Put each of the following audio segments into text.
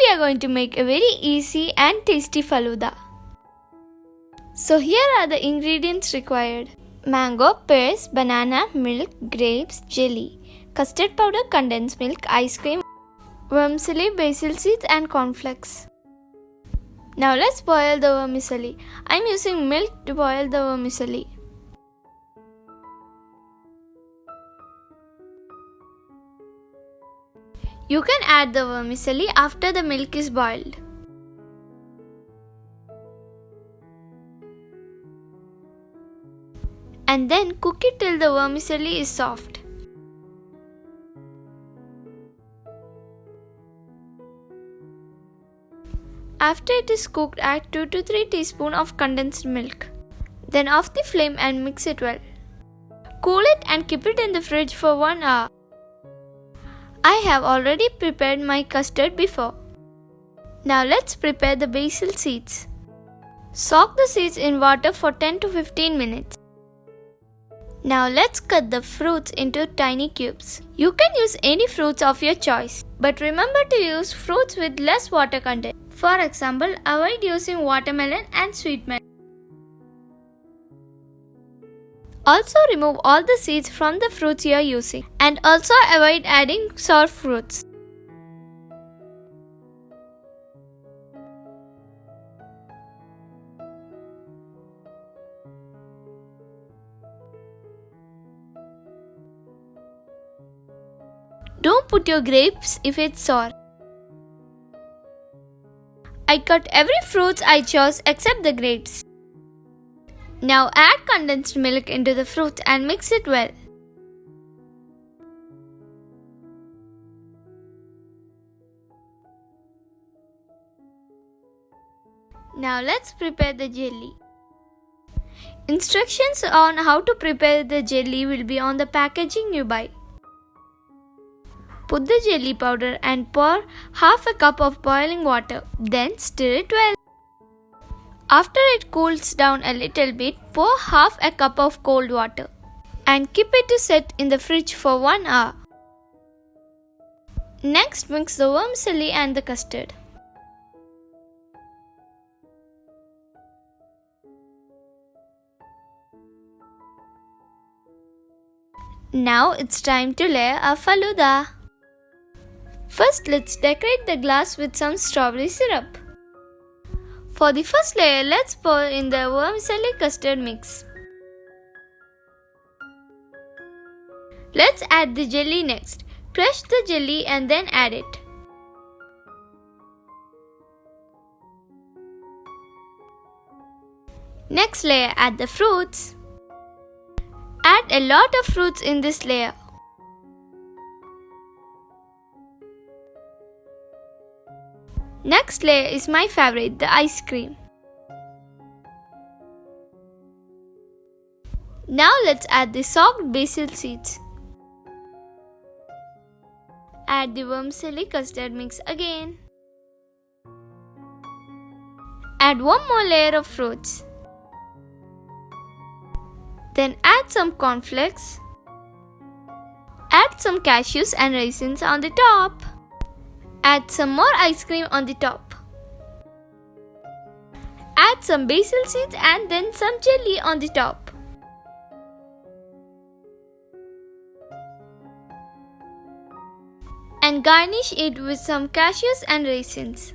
we are going to make a very easy and tasty falooda. So here are the ingredients required. Mango, pears, banana, milk, grapes, jelly, custard powder, condensed milk, ice cream, vermicelli, basil seeds and cornflakes. Now let's boil the vermicelli. I am using milk to boil the vermicelli. You can add the vermicelli after the milk is boiled. And then cook it till the vermicelli is soft. After it is cooked, add 2 to 3 teaspoons of condensed milk. Then off the flame and mix it well. Cool it and keep it in the fridge for 1 hour. I have already prepared my custard before. Now let's prepare the basil seeds. Soak the seeds in water for 10 to 15 minutes. Now let's cut the fruits into tiny cubes. You can use any fruits of your choice, but remember to use fruits with less water content. For example, avoid using watermelon and sweet melon. Also remove all the seeds from the fruits you are using, and also avoid adding sour fruits. Don't put your grapes if it's sour. I cut every fruit I chose except the grapes. Now add condensed milk into the fruit and mix it well. Now let's prepare the jelly. Instructions on how to prepare the jelly will be on the packaging you buy. Put the jelly powder and pour half a cup of boiling water. Then stir it well. After it cools down a little bit, pour half a cup of cold water and keep it to set in the fridge for 1 hour. Next, mix the vermicelli and the custard. Now it's time to layer our falooda. First, let's decorate the glass with some strawberry syrup. For the first layer, let's pour in the vermicelli custard mix. Let's add the jelly next. Crush the jelly and then add it. Next layer, add the fruits. Add a lot of fruits in this layer. Next layer is my favorite, the ice cream. Now let's add the soaked basil seeds. Add the vermicelli custard mix again. Add one more layer of fruits. Then add some cornflakes. Add some cashews and raisins on the top. Add some more ice cream on the top. Add some basil seeds and then some jelly on the top. And garnish it with some cashews and raisins.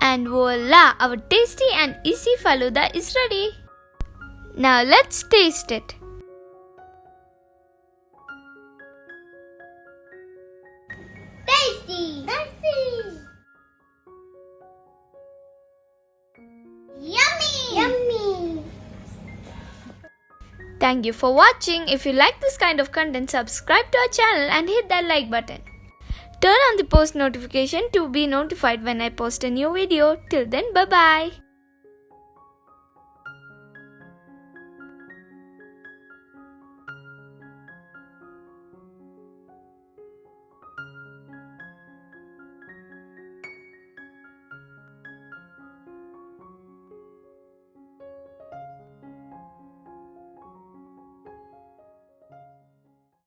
And voila! Our tasty and easy falooda is ready. Now let's taste it. Tasty! Tasty! Yummy! Yummy! Thank you for watching. If you like this kind of content, subscribe to our channel and hit that like button. Turn on the post notification to be notified when I post a new video. Till then, bye bye.